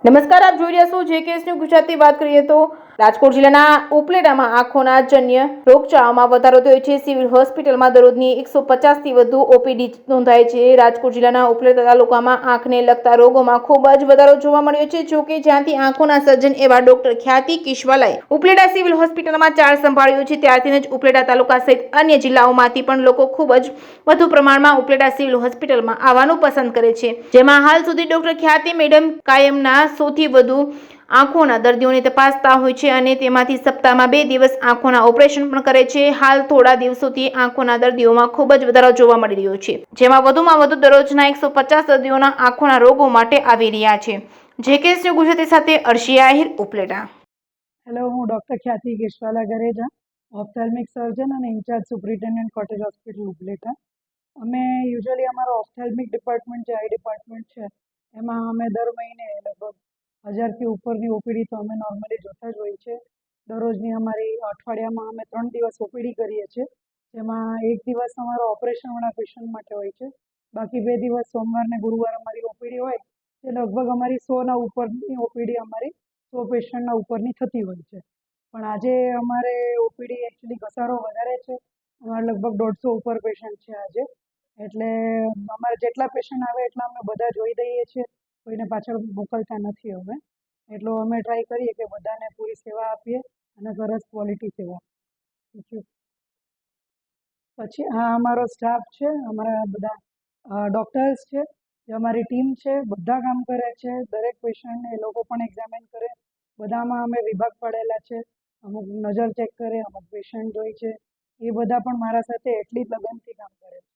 નમસ્કાર, આપ જોઈ રહ્યા છો જેકેએસ ન્યૂઝ ગુજરાતી. વાત કરીએ તો રાજકોટ જિલ્લાના ઉપલેટામાં આંખોના જન્ય રોગચાળામાં વધારો થયો છે. સિવિલ હોસ્પિટલમાં દરરોજની 150થી વધુ ઓપીડી નોંધાય છે. રાજકોટ જિલ્લાના ઉપલેટા તાલુકામાં આંખને લગતા રોગોમાં ખૂબ જ વધારો જોવા મળ્યો છે. જોકે જ્યાંથી આંખોના સર્જન એવા ડોક્ટર ખ્યાતિ કિશવાલાએ ઉપલેટા સિવિલ હોસ્પિટલમાં ચાર્જ સંભાળ્યો છે, ત્યારથી જ ઉપલેટા તાલુકા સહિત અન્ય જિલ્લાઓમાંથી પણ લોકો ખૂબ જ વધુ પ્રમાણમાં ઉપલેટા સિવિલ હોસ્પિટલમાં આવવાનું પસંદ કરે છે. જેમાં હાલ સુધી ડોક્ટર ખ્યાતિ મેડમ કાયમના સૌથી વધુ આંખોના દર્દીઓને તપાસતા હોય છે અને તેમાંથી સપ્તાહમાં 2 દિવસ આંખોના ઓપરેશન પણ કરે છે. હાલ થોડા દિવસોથી આંખોના દર્દીઓમાં ખૂબ જ વધારો જોવા મળી રહ્યો છે, જેમાં વધુમાં વધુ દરરોજના 150 દર્દીઓના આંખોના રોગો માટે આવી રહ્યા છે. જેકેએસ ન્યૂઝ ગુજરાતી સાથે અર્શિયા આહિર, ઉપલેટા. હેલો, હું doctor Khyati Kishwala Gareja, ophthalmic surgeon અને incharge superintendent cottage hospital Upleta. અમે યુઝ્યુઅલી અમારો ઓપ્થેલ્મિક ડિપાર્ટમેન્ટ જે આઈ ડિપાર્ટમેન્ટ છે એમાં અમે દર મહિને લગભગ 1000થી ઉપરની ઓપીડી તો અમે નોર્મલી જોતા જ હોઈએ છીએ. દરરોજની અમારી અઠવાડિયામાં અમે 3 દિવસ ઓપીડી કરીએ છીએ, જેમાં એક દિવસ અમારો ઓપરેશનવાળા પેશન્ટ માટે હોય છે, બાકી 2 દિવસ સોમવાર ને ગુરુવાર અમારી ઓપીડી હોય. તે લગભગ અમારી 100ના ઉપરની ઓપીડી અમારી 100 પેશન્ટના ઉપરની થતી હોય છે. પણ આજે અમારે ઓપીડી એકચ્યુઅલી ઘસારો વધારે છે. અમારે લગભગ 150 ઉપર પેશન્ટ છે આજે. એટલે અમારે જેટલા પેશન્ટ આવે એટલા અમે બધા જોઈ દઈએ છીએ, કોઈને પાછળ મોકલતા નથી અમે. એટલો અમે ટ્રાય કરીએ કે બધાને પૂરી સેવા આપીએ અને સરસ ક્વોલિટી સેવા. Thank you. પછી આ અમારો સ્ટાફ છે, અમારા બધા ડૉક્ટર્સ છે, જે અમારી ટીમ છે, બધા કામ કરે છે. દરેક પેશન્ટને એ લોકો પણ એક્ઝામિન કરે. બધામાં અમે વિભાગ પાડેલા છે. અમુક નજર ચેક કરે, અમુક પેશન્ટ જોઈ છે. એ બધા પણ મારા સાથે એટલી જ લગનથી કામ કરે છે.